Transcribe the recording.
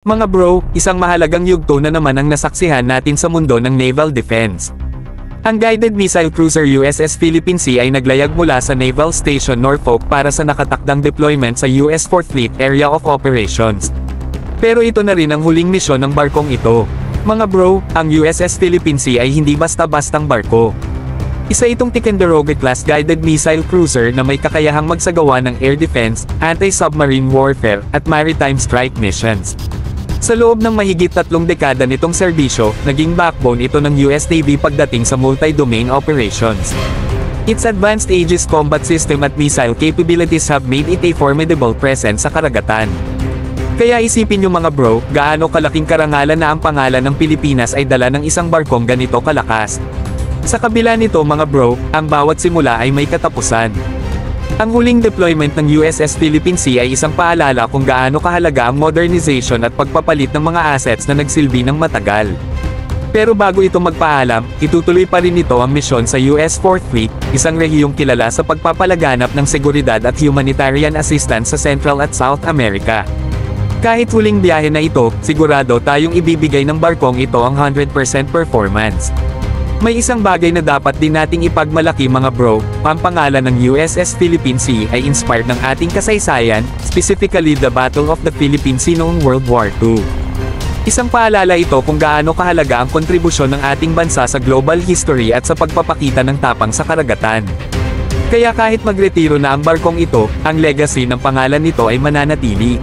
Mga bro, isang mahalagang yugto na naman ang nasaksihan natin sa mundo ng naval defense. Ang guided missile cruiser USS Philippine Sea ay naglayag mula sa Naval Station Norfolk para sa nakatakdang deployment sa US 4th Fleet Area of Operations. Pero ito na rin ang huling misyon ng barkong ito. Mga bro, ang USS Philippine Sea ay hindi basta-bastang barko. Isa itong Ticonderoga-class guided missile cruiser na may kakayahang magsagawa ng air defense, anti-submarine warfare, at maritime strike missions. Sa loob ng mahigit 3 dekada nitong serbisyo, naging backbone ito ng US Navy pagdating sa multi-domain operations. Its advanced Aegis combat system at missile capabilities have made it a formidable presence sa karagatan. Kaya isipin nyo mga bro, gaano kalaking karangalan na ang pangalan ng Pilipinas ay dala ng isang barkong ganito kalakas. Sa kabila nito mga bro, ang bawat simula ay may katapusan. Ang huling deployment ng USS Philippine Sea ay isang paalala kung gaano kahalaga ang modernization at pagpapalit ng mga assets na nagsilbi ng matagal. Pero bago ito magpaalam, itutuloy pa rin ito ang misyon sa US 4th Fleet, isang rehiyong kilala sa pagpapalaganap ng seguridad at humanitarian assistance sa Central at South America. Kahit huling biyahe na ito, sigurado tayong ibibigay ng barkong ito ang 100% performance. May isang bagay na dapat din nating ipagmalaki mga bro, ang pangalan ng USS Philippine Sea ay inspired ng ating kasaysayan, specifically the Battle of the Philippine Sea noong World War II. Isang paalala ito kung gaano kahalaga ang kontribusyon ng ating bansa sa global history at sa pagpapakita ng tapang sa karagatan. Kaya kahit magretiro na ang barkong ito, ang legacy ng pangalan nito ay mananatili.